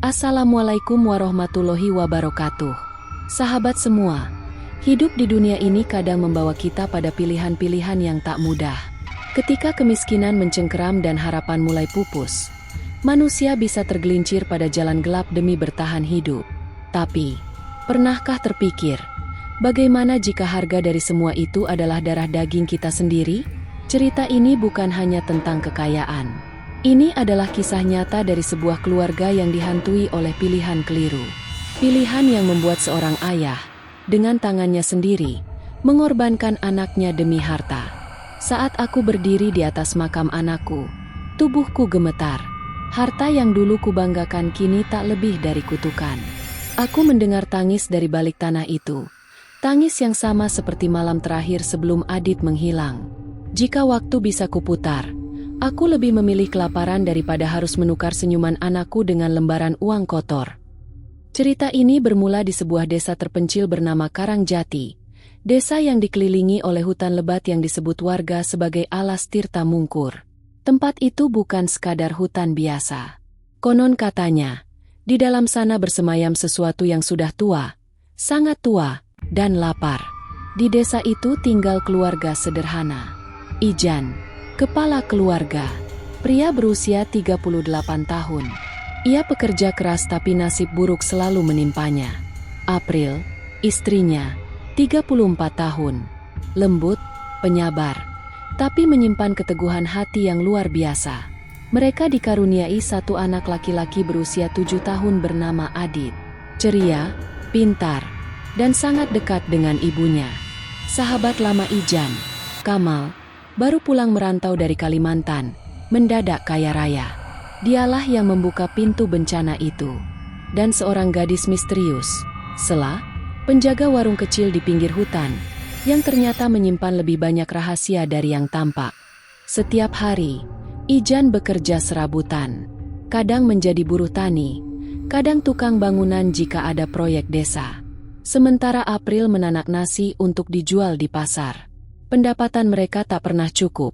Assalamualaikum warahmatullahi wabarakatuh. Sahabat semua, hidup di dunia ini kadang membawa kita pada pilihan-pilihan yang tak mudah. Ketika kemiskinan mencengkeram dan harapan mulai pupus, manusia bisa tergelincir pada jalan gelap demi bertahan hidup. Tapi, pernahkah terpikir, bagaimana jika harga dari semua itu adalah darah daging kita sendiri? Cerita ini bukan hanya tentang kekayaan. Ini adalah kisah nyata dari sebuah keluarga yang dihantui oleh pilihan keliru. Pilihan yang membuat seorang ayah, dengan tangannya sendiri, mengorbankan anaknya demi harta. Saat aku berdiri di atas makam anakku, tubuhku gemetar. Harta yang dulu kubanggakan kini tak lebih dari kutukan. Aku mendengar tangis dari balik tanah itu. Tangis yang sama seperti malam terakhir sebelum Adit menghilang. Jika waktu bisa kuputar, aku lebih memilih kelaparan daripada harus menukar senyuman anakku dengan lembaran uang kotor. Cerita ini bermula di sebuah desa terpencil bernama Karangjati. Desa yang dikelilingi oleh hutan lebat yang disebut warga sebagai Alas Tirta Mungkur. Tempat itu bukan sekadar hutan biasa. Konon katanya, di dalam sana bersemayam sesuatu yang sudah tua, sangat tua, dan lapar. Di desa itu tinggal keluarga sederhana. Ijan, kepala keluarga, pria berusia 38 tahun. Ia pekerja keras tapi nasib buruk selalu menimpanya. April, istrinya, 34 tahun. Lembut, penyabar, tapi menyimpan keteguhan hati yang luar biasa. Mereka dikaruniai satu anak laki-laki berusia 7 tahun bernama Adit. Ceria, pintar, dan sangat dekat dengan ibunya. Sahabat lama Ijan, Kamal, baru pulang merantau dari Kalimantan, mendadak kaya raya. Dialah yang membuka pintu bencana itu. Dan seorang gadis misterius, Sela, penjaga warung kecil di pinggir hutan, yang ternyata menyimpan lebih banyak rahasia dari yang tampak. Setiap hari, Ijan bekerja serabutan. Kadang menjadi buruh tani, kadang tukang bangunan jika ada proyek desa. Sementara April menanak nasi untuk dijual di pasar. Pendapatan mereka tak pernah cukup,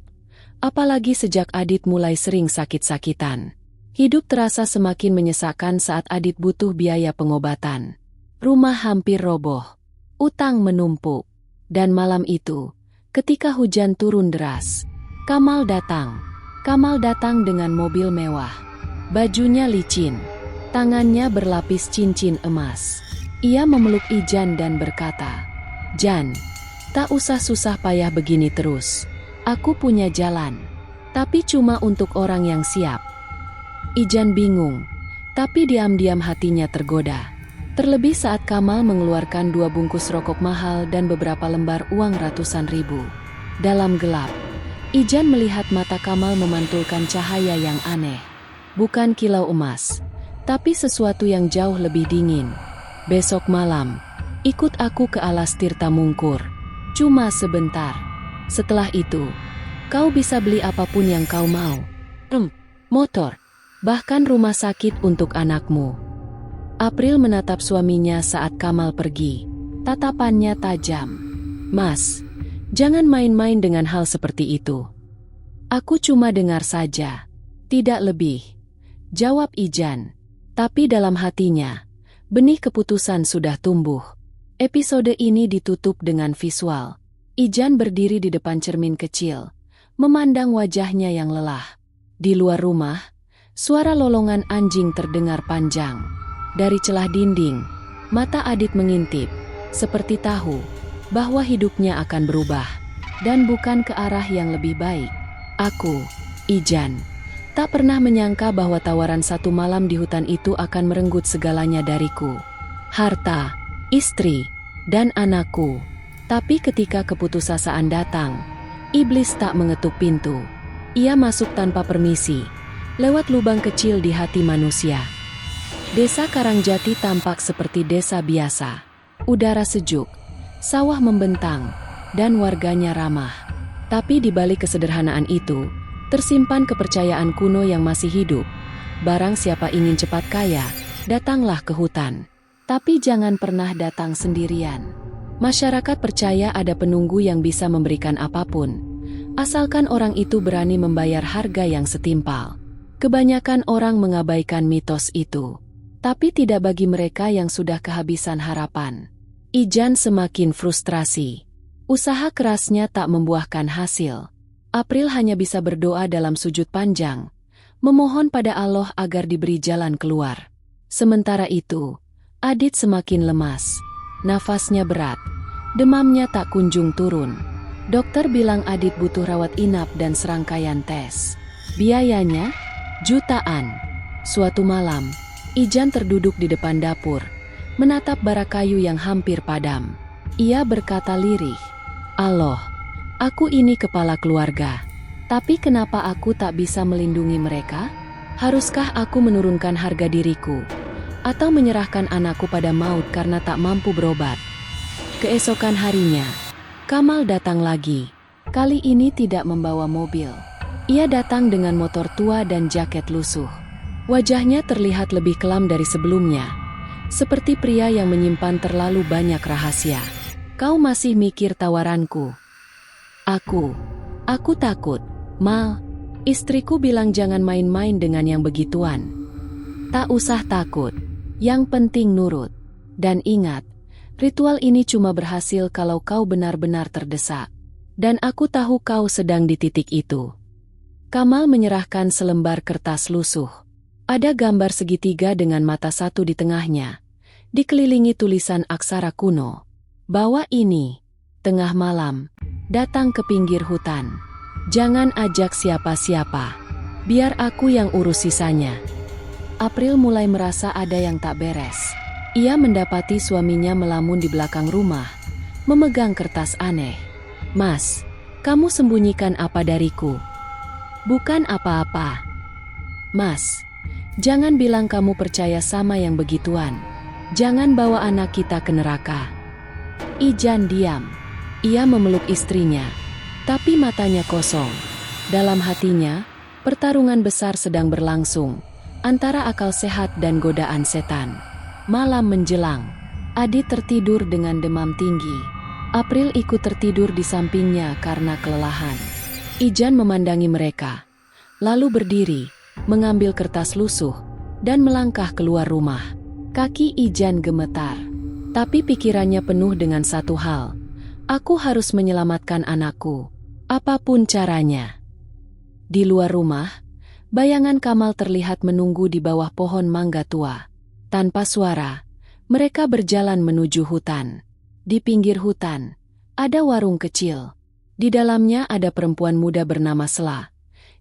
apalagi sejak Adit mulai sering sakit-sakitan. Hidup terasa semakin menyesakan saat Adit butuh biaya pengobatan. Rumah hampir roboh, utang menumpuk, dan malam itu, ketika hujan turun deras, Kamal datang. Kamal datang dengan mobil mewah. Bajunya licin, tangannya berlapis cincin emas. Ia memeluk Ijan dan berkata, "Jan, tak usah susah payah begini terus. Aku punya jalan, tapi cuma untuk orang yang siap." Ijan bingung, tapi diam-diam hatinya tergoda. Terlebih saat Kamal mengeluarkan 2 bungkus rokok mahal dan beberapa lembar uang ratusan ribu. Dalam gelap, Ijan melihat mata Kamal memantulkan cahaya yang aneh. Bukan kilau emas, tapi sesuatu yang jauh lebih dingin. "Besok malam, ikut aku ke Alas Tirta Mungkur. Cuma sebentar. Setelah itu, kau bisa beli apapun yang kau mau. Motor, bahkan rumah sakit untuk anakmu." April menatap suaminya saat Kamal pergi. Tatapannya tajam. "Mas, jangan main-main dengan hal seperti itu. Aku cuma dengar saja, tidak lebih," jawab Ijan. Tapi dalam hatinya, benih keputusan sudah tumbuh. Episode ini ditutup dengan visual. Ijan berdiri di depan cermin kecil, memandang wajahnya yang lelah. Di luar rumah, suara lolongan anjing terdengar panjang. Dari celah dinding, mata Adit mengintip, seperti tahu bahwa hidupnya akan berubah, dan bukan ke arah yang lebih baik. Aku, Ijan, tak pernah menyangka bahwa tawaran satu malam di hutan itu akan merenggut segalanya dariku. Harta, istri, dan anakku. Tapi ketika keputusasaan datang, iblis tak mengetuk pintu. Ia masuk tanpa permisi, lewat lubang kecil di hati manusia. Desa Karangjati tampak seperti desa biasa. Udara sejuk, sawah membentang, dan warganya ramah. Tapi di balik kesederhanaan itu, tersimpan kepercayaan kuno yang masih hidup. Barang siapa ingin cepat kaya, datanglah ke hutan. Tapi jangan pernah datang sendirian. Masyarakat percaya ada penunggu yang bisa memberikan apapun, asalkan orang itu berani membayar harga yang setimpal. Kebanyakan orang mengabaikan mitos itu. Tapi tidak bagi mereka yang sudah kehabisan harapan. Ijan semakin frustrasi. Usaha kerasnya tak membuahkan hasil. April hanya bisa berdoa dalam sujud panjang, memohon pada Allah agar diberi jalan keluar. Sementara itu, Adit semakin lemas. Nafasnya berat. Demamnya tak kunjung turun. Dokter bilang Adit butuh rawat inap dan serangkaian tes. Biayanya? Jutaan. Suatu malam, Ijan terduduk di depan dapur, menatap bara kayu yang hampir padam. Ia berkata lirih, "Allah, aku ini kepala keluarga. Tapi kenapa aku tak bisa melindungi mereka? Haruskah aku menurunkan harga diriku? Atau menyerahkan anakku pada maut karena tak mampu berobat?" Keesokan harinya, Kamal datang lagi. Kali ini tidak membawa mobil. Ia datang dengan motor tua dan jaket lusuh. Wajahnya terlihat lebih kelam dari sebelumnya, seperti pria yang menyimpan terlalu banyak rahasia. "Kau masih mikir tawaranku?" Aku takut, Mal. Istriku bilang jangan main-main dengan yang begituan." "Tak usah takut. Yang penting nurut. Dan ingat, ritual ini cuma berhasil kalau kau benar-benar terdesak. Dan aku tahu kau sedang di titik itu." Kamal menyerahkan selembar kertas lusuh. Ada gambar segitiga dengan mata satu di tengahnya, dikelilingi tulisan aksara kuno. "Bawa ini. Tengah malam, datang ke pinggir hutan. Jangan ajak siapa-siapa. Biar aku yang urus sisanya." April mulai merasa ada yang tak beres. Ia mendapati suaminya melamun di belakang rumah, memegang kertas aneh. "Mas, kamu sembunyikan apa dariku?" "Bukan apa-apa. Mas, jangan bilang kamu percaya sama yang begituan. Jangan bawa anak kita ke neraka." Ijan diam. Ia memeluk istrinya, tapi matanya kosong. Dalam hatinya, pertarungan besar sedang berlangsung antara akal sehat dan godaan setan. Malam menjelang, Adit tertidur dengan demam tinggi. April ikut tertidur di sampingnya karena kelelahan. Ijan memandangi mereka, lalu berdiri, mengambil kertas lusuh, dan melangkah keluar rumah. Kaki Ijan gemetar, tapi pikirannya penuh dengan satu hal. "Aku harus menyelamatkan anakku, apapun caranya." Di luar rumah, bayangan Kamal terlihat menunggu di bawah pohon mangga tua. Tanpa suara, mereka berjalan menuju hutan. Di pinggir hutan, ada warung kecil. Di dalamnya ada perempuan muda bernama Sela,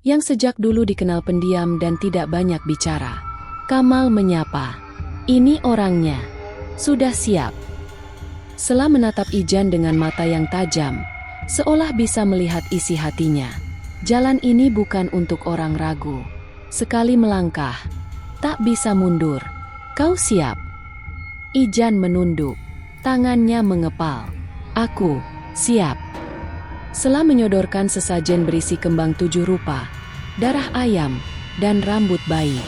yang sejak dulu dikenal pendiam dan tidak banyak bicara. Kamal menyapa, "Ini orangnya. Sudah siap?" Sela menatap Ijan dengan mata yang tajam, seolah bisa melihat isi hatinya. "Jalan ini bukan untuk orang ragu. Sekali melangkah, tak bisa mundur. Kau siap?" Ijan menunduk, tangannya mengepal. "Aku siap." Sela menyodorkan sesajen berisi kembang 7 rupa, darah ayam, dan rambut bayi.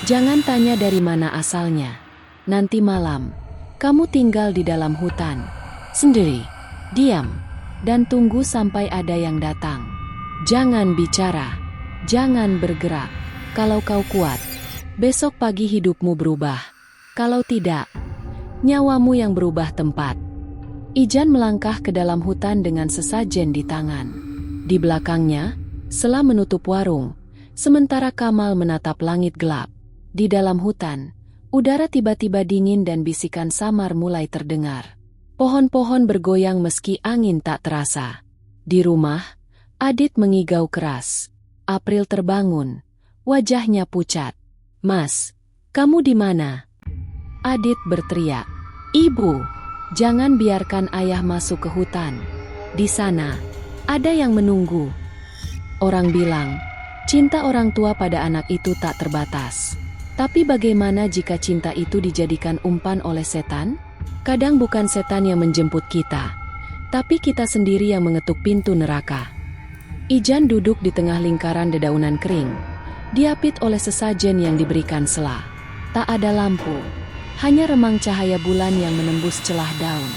"Jangan tanya dari mana asalnya. Nanti malam, kamu tinggal di dalam hutan, sendiri. Diam, dan tunggu sampai ada yang datang. Jangan bicara, jangan bergerak. Kalau kau kuat, besok pagi hidupmu berubah. Kalau tidak, nyawamu yang berubah tempat." Ijan melangkah ke dalam hutan dengan sesajen di tangan. Di belakangnya, Sela menutup warung, sementara Kamal menatap langit gelap. Di dalam hutan, udara tiba-tiba dingin dan bisikan samar mulai terdengar. Pohon-pohon bergoyang meski angin tak terasa. Di rumah, Adit mengigau keras. April terbangun, wajahnya pucat. "Mas, kamu di mana?" Adit berteriak, "Ibu! Jangan biarkan ayah masuk ke hutan. Di sana, ada yang menunggu." Orang bilang, cinta orang tua pada anak itu tak terbatas. Tapi bagaimana jika cinta itu dijadikan umpan oleh setan? Kadang bukan setan yang menjemput kita, tapi kita sendiri yang mengetuk pintu neraka. Ijan duduk di tengah lingkaran dedaunan kering, diapit oleh sesajen yang diberikan Sela. Tak ada lampu. Hanya remang cahaya bulan yang menembus celah daun.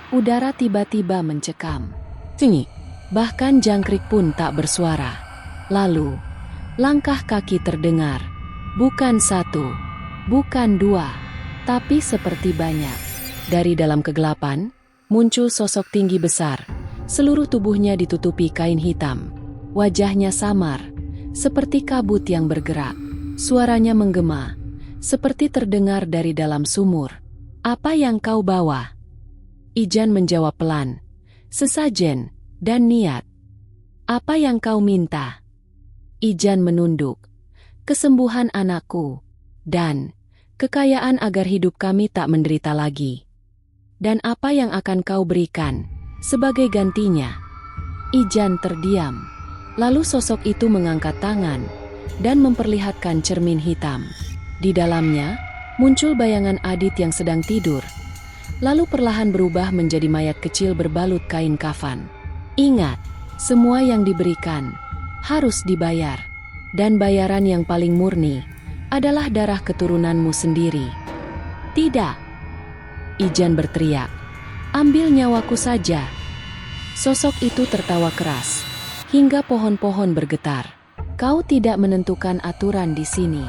Udara tiba-tiba mencekam. Tinggi. Bahkan jangkrik pun tak bersuara. Lalu, langkah kaki terdengar. Bukan satu, bukan dua, Tapi seperti banyak dari dalam kegelapan, muncul sosok tinggi besar. Seluruh tubuhnya ditutupi kain hitam. Wajahnya samar, seperti kabut yang bergerak. Suaranya menggema, seperti terdengar dari dalam sumur. "Apa yang kau bawa?" Ijan menjawab pelan, "Sesajen dan niat." "Apa yang kau minta?" Ijan menunduk, "Kesembuhan anakku, dan kekayaan agar hidup kami tak menderita lagi." "Dan apa yang akan kau berikan sebagai gantinya?" Ijan terdiam. Lalu sosok itu mengangkat tangan dan memperlihatkan cermin hitam. Di dalamnya muncul bayangan Adit yang sedang tidur, lalu perlahan berubah menjadi mayat kecil berbalut kain kafan. "Ingat, semua yang diberikan harus dibayar, dan bayaran yang paling murni adalah darah keturunanmu sendiri." "Tidak!" Ijan berteriak, "Ambil nyawaku saja." Sosok itu tertawa keras, hingga pohon-pohon bergetar. "Kau tidak menentukan aturan di sini,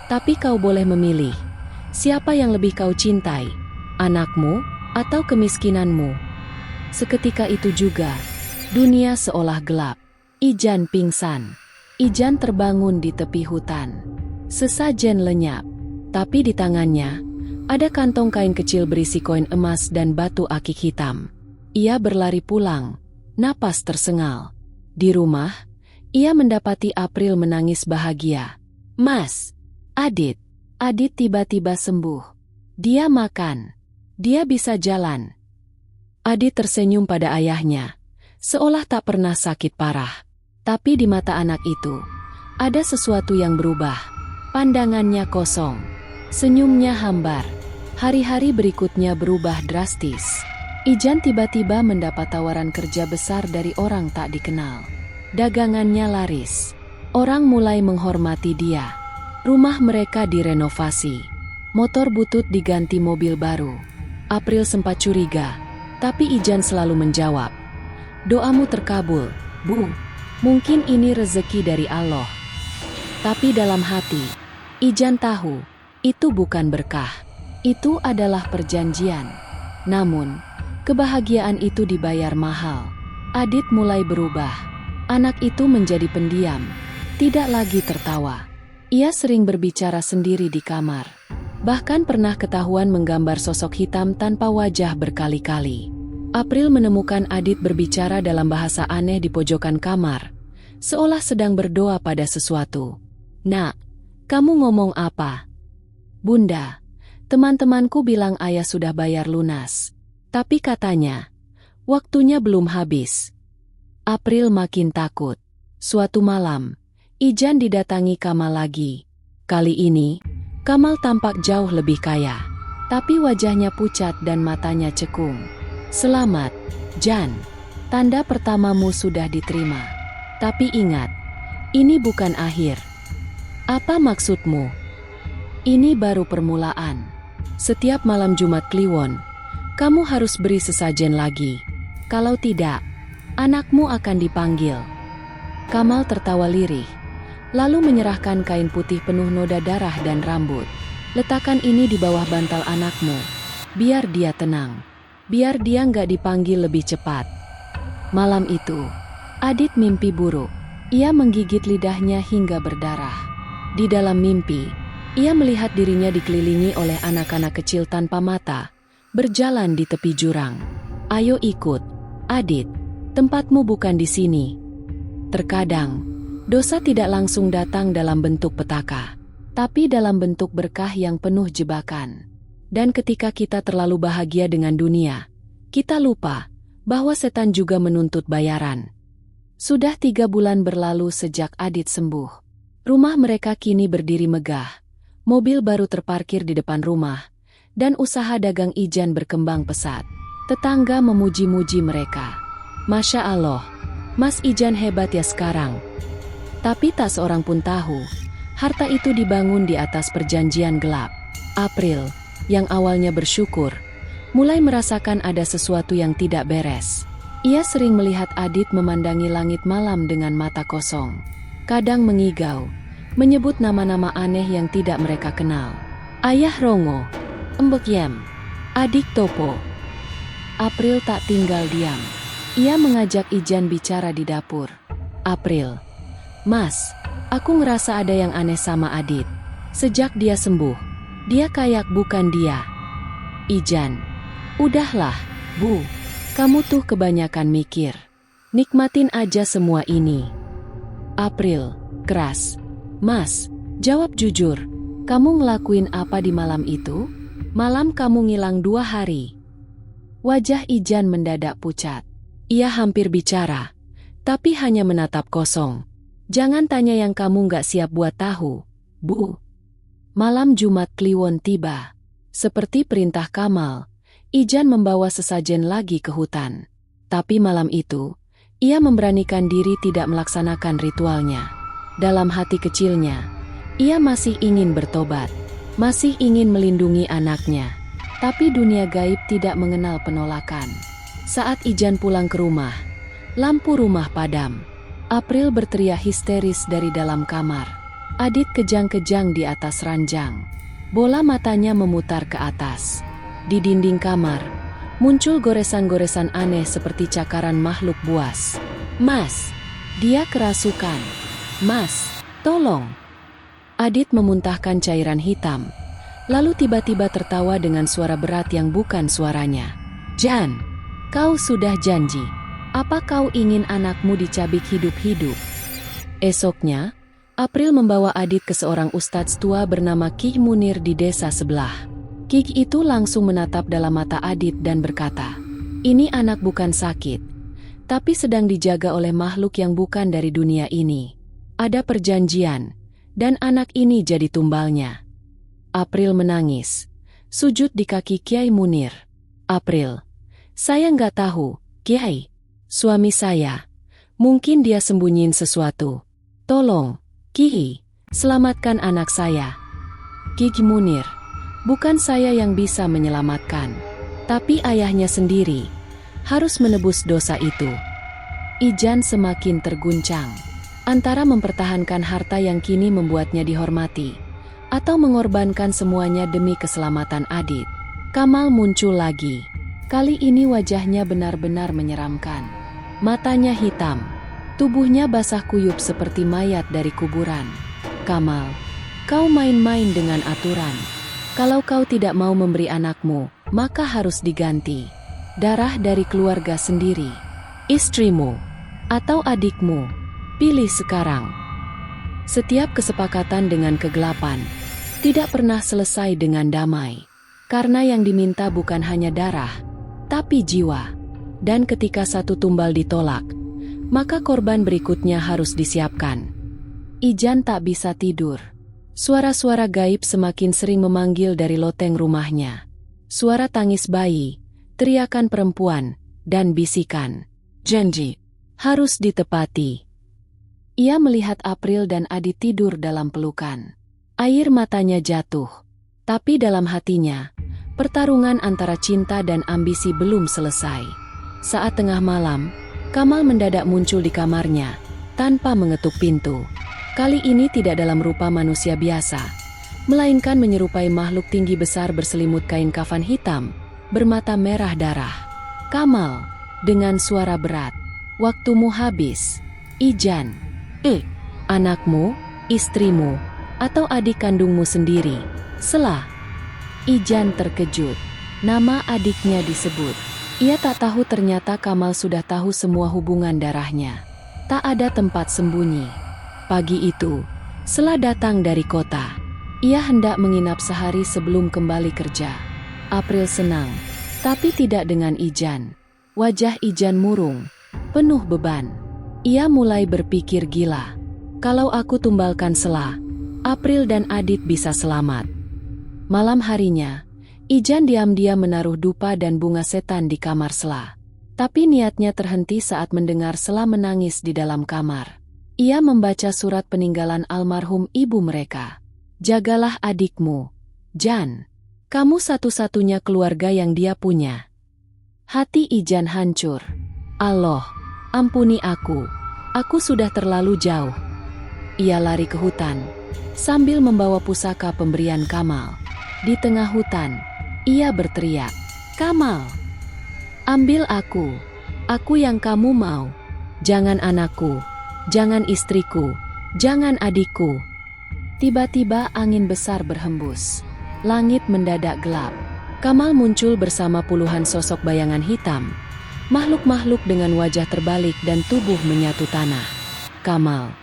tapi kau boleh memilih siapa yang lebih kau cintai, anakmu atau kemiskinanmu." Seketika itu juga, dunia seolah gelap. Ijan pingsan. Ijan terbangun di tepi hutan. Sesajen lenyap, tapi di tangannya ada kantong kain kecil berisi koin emas dan batu akik hitam. Ia berlari pulang, napas tersengal. Di rumah, ia mendapati April menangis bahagia. "Mas, Adit tiba-tiba sembuh. Dia makan. Dia bisa jalan." Adit tersenyum pada ayahnya, seolah tak pernah sakit parah. Tapi di mata anak itu, ada sesuatu yang berubah. Pandangannya kosong. Senyumnya hambar. Hari-hari berikutnya berubah drastis. Ijan tiba-tiba mendapat tawaran kerja besar dari orang tak dikenal. Dagangannya laris. Orang mulai menghormati dia. Rumah mereka direnovasi. Motor butut diganti mobil baru. April sempat curiga, tapi Ijan selalu menjawab, "Doamu terkabul, Bu. Mungkin ini rezeki dari Allah." Tapi dalam hati, Ijan tahu, itu bukan berkah. Itu adalah perjanjian. Namun, kebahagiaan itu dibayar mahal. Adit mulai berubah. Anak itu menjadi pendiam, tidak lagi tertawa. Ia sering berbicara sendiri di kamar. Bahkan pernah ketahuan menggambar sosok hitam tanpa wajah berkali-kali. April menemukan Adit berbicara dalam bahasa aneh di pojokan kamar, seolah sedang berdoa pada sesuatu. "Nak, kamu ngomong apa?" "Bunda, teman-temanku bilang ayah sudah bayar lunas. Tapi katanya, waktunya belum habis." April makin takut. Suatu malam, Ijan didatangi Kamal lagi. Kali ini, Kamal tampak jauh lebih kaya. Tapi wajahnya pucat dan matanya cekung. "Selamat, Jan. Tanda pertamamu sudah diterima. Tapi ingat, ini bukan akhir." "Apa maksudmu?" "Ini baru permulaan. Setiap malam Jumat Kliwon, kamu harus beri sesajen lagi. Kalau tidak, anakmu akan dipanggil." Kamal tertawa lirih, lalu menyerahkan kain putih penuh noda darah dan rambut. "Letakkan ini di bawah bantal anakmu. Biar dia tenang. Biar dia nggak dipanggil lebih cepat." Malam itu, Adit mimpi buruk. Ia menggigit lidahnya hingga berdarah. Di dalam mimpi, ia melihat dirinya dikelilingi oleh anak-anak kecil tanpa mata, berjalan di tepi jurang. "Ayo ikut, Adit. Tempatmu bukan di sini." Terkadang, dosa tidak langsung datang dalam bentuk petaka, tapi dalam bentuk berkah yang penuh jebakan. Dan ketika kita terlalu bahagia dengan dunia, kita lupa bahwa setan juga menuntut bayaran. Sudah 3 bulan berlalu sejak Adit sembuh. Rumah mereka kini berdiri megah. Mobil baru terparkir di depan rumah, dan usaha dagang Ijan berkembang pesat. Tetangga memuji-muji mereka. "Masya Allah, Mas Ijan hebat ya sekarang." Tapi tak seorang pun tahu, harta itu dibangun di atas perjanjian gelap. April, yang awalnya bersyukur, mulai merasakan ada sesuatu yang tidak beres. Ia sering melihat Adit memandangi langit malam dengan mata kosong. Kadang mengigau, menyebut nama-nama aneh yang tidak mereka kenal. "Ayah Rongo, Yem. Adik Topo. April tak tinggal diam. Ia mengajak Ijan bicara di dapur. April. Mas, aku ngerasa ada yang aneh sama Adit. Sejak dia sembuh, dia kayak bukan dia. Ijan. Udahlah, Bu. Kamu tuh kebanyakan mikir. Nikmatin aja semua ini. April. Keras. Mas, jawab jujur. Kamu ngelakuin apa di malam itu? Malam kamu ngilang 2 hari. Wajah Ijan mendadak pucat. Ia hampir bicara, tapi hanya menatap kosong. Jangan tanya yang kamu nggak siap buat tahu, Bu. Malam Jumat Kliwon tiba. Seperti perintah Kamal, Ijan membawa sesajen lagi ke hutan. Tapi malam itu, ia memberanikan diri tidak melaksanakan ritualnya. Dalam hati kecilnya, ia masih ingin bertobat, masih ingin melindungi anaknya. Tapi dunia gaib tidak mengenal penolakan. Saat Ijan pulang ke rumah, lampu rumah padam. April berteriak histeris dari dalam kamar. Adit kejang-kejang di atas ranjang. Bola matanya memutar ke atas. Di dinding kamar, muncul goresan-goresan aneh seperti cakaran makhluk buas. Mas, dia kerasukan. Mas, tolong. Adit memuntahkan cairan hitam. Lalu tiba-tiba tertawa dengan suara berat yang bukan suaranya. Jan, kau sudah janji. Apa kau ingin anakmu dicabik hidup-hidup? Esoknya, April membawa Adit ke seorang ustadz tua bernama Ki Munir di desa sebelah. Ki itu langsung menatap dalam mata Adit dan berkata, ini anak bukan sakit, tapi sedang dijaga oleh makhluk yang bukan dari dunia ini. Ada perjanjian, dan anak ini jadi tumbalnya. April menangis, sujud di kaki Kiai Munir. April, saya nggak tahu, Kiai. Suami saya, mungkin dia sembunyiin sesuatu. Tolong, Kiai, selamatkan anak saya. Kiai Munir, bukan saya yang bisa menyelamatkan, tapi ayahnya sendiri harus menebus dosa itu. Ijan semakin terguncang, antara mempertahankan harta yang kini membuatnya dihormati, atau mengorbankan semuanya demi keselamatan Adit. Kamal muncul lagi. Kali ini wajahnya benar-benar menyeramkan. Matanya hitam. Tubuhnya basah kuyup seperti mayat dari kuburan. Kamal, kau main-main dengan aturan. Kalau kau tidak mau memberi anakmu, maka harus diganti. Darah dari keluarga sendiri. Istrimu, atau adikmu. Pilih sekarang. Setiap kesepakatan dengan kegelapan tidak pernah selesai dengan damai. Karena yang diminta bukan hanya darah, tapi jiwa. Dan ketika satu tumbal ditolak, maka korban berikutnya harus disiapkan. Ijan tak bisa tidur. Suara-suara gaib semakin sering memanggil dari loteng rumahnya. Suara tangis bayi, teriakan perempuan, dan bisikan. Janji harus ditepati. Ia melihat April dan Adit tidur dalam pelukan. Air matanya jatuh, tapi dalam hatinya, pertarungan antara cinta dan ambisi belum selesai. Saat tengah malam, Kamal mendadak muncul di kamarnya, tanpa mengetuk pintu. Kali ini tidak dalam rupa manusia biasa, melainkan menyerupai makhluk tinggi besar berselimut kain kafan hitam, bermata merah darah. Kamal, dengan suara berat, waktumu habis. Ijan, anakmu, istrimu, atau adik kandungmu sendiri. Selah. Ijan terkejut. Nama adiknya disebut. Ia tak tahu ternyata Kamal sudah tahu semua hubungan darahnya. Tak ada tempat sembunyi. Pagi itu, Selah datang dari kota. Ia hendak menginap sehari sebelum kembali kerja. April senang, tapi tidak dengan Ijan. Wajah Ijan murung, penuh beban. Ia mulai berpikir gila. Kalau aku tumbalkan Selah, April dan Adit bisa selamat. Malam harinya, Ijan diam-diam menaruh dupa dan bunga setan di kamar Selah. Tapi niatnya terhenti saat mendengar Selah menangis di dalam kamar. Ia membaca surat peninggalan almarhum ibu mereka. Jagalah adikmu, Jan. Kamu satu-satunya keluarga yang dia punya. Hati Ijan hancur. Allah, ampuni aku. Aku sudah terlalu jauh. Ia lari ke hutan, sambil membawa pusaka pemberian Kamal. Di tengah hutan, Ia berteriak, "Kamal, ambil aku. Aku yang kamu mau. Jangan anakku, jangan istriku, jangan adikku." Tiba-tiba angin besar berhembus. Langit mendadak gelap. Kamal muncul bersama puluhan sosok bayangan hitam. Makhluk-makhluk dengan wajah terbalik dan tubuh menyatu tanah. "Kamal,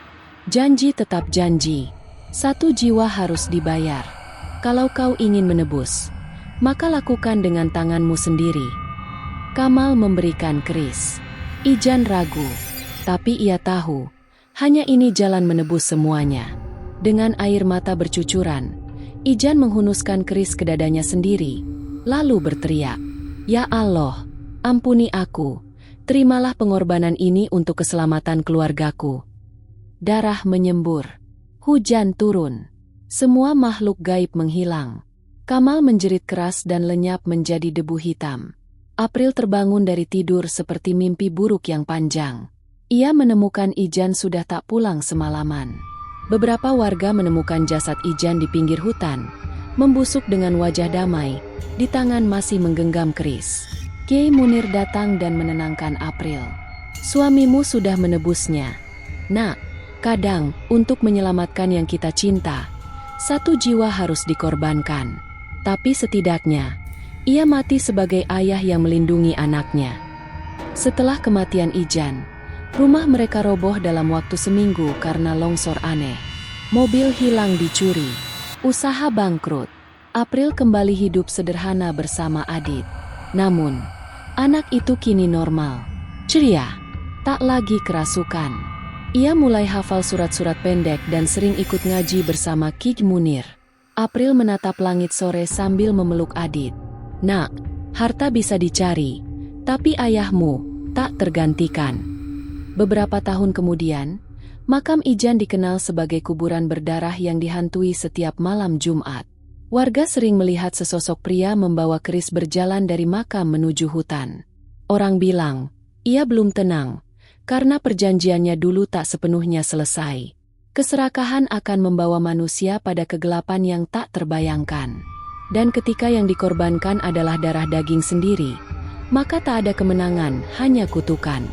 janji tetap janji. Satu jiwa harus dibayar. Kalau kau ingin menebus, maka lakukan dengan tanganmu sendiri." Kamal memberikan keris. Ijan ragu, tapi ia tahu, hanya ini jalan menebus semuanya. Dengan air mata bercucuran, Ijan menghunuskan keris ke dadanya sendiri, lalu berteriak, "Ya Allah, ampuni aku, terimalah pengorbanan ini untuk keselamatan keluargaku." Darah menyembur, hujan turun, semua makhluk gaib menghilang. Kamal menjerit keras dan lenyap menjadi debu hitam. April terbangun dari tidur seperti mimpi buruk yang panjang. Ia menemukan Ijan sudah tak pulang semalaman. Beberapa warga menemukan jasad Ijan di pinggir hutan, membusuk dengan wajah damai, di tangan masih menggenggam keris. Kiai Munir datang dan menenangkan April. "Suamimu sudah menebusnya. Nak, kadang, untuk menyelamatkan yang kita cinta, satu jiwa harus dikorbankan. Tapi setidaknya, ia mati sebagai ayah yang melindungi anaknya." Setelah kematian Ijan, rumah mereka roboh dalam waktu seminggu karena longsor aneh. Mobil hilang dicuri, usaha bangkrut. April kembali hidup sederhana bersama Adit. Namun, anak itu kini normal, ceria, tak lagi kerasukan. Ia mulai hafal surat-surat pendek dan sering ikut ngaji bersama Kiai Munir. April menatap langit sore sambil memeluk Adit. "Nak, harta bisa dicari, tapi ayahmu tak tergantikan." Beberapa tahun kemudian, makam Ijan dikenal sebagai kuburan berdarah yang dihantui setiap malam Jumat. Warga sering melihat sesosok pria membawa keris berjalan dari makam menuju hutan. Orang bilang, ia belum tenang, karena perjanjiannya dulu tak sepenuhnya selesai. Keserakahan akan membawa manusia pada kegelapan yang tak terbayangkan. Dan ketika yang dikorbankan adalah darah daging sendiri, maka tak ada kemenangan, hanya kutukan.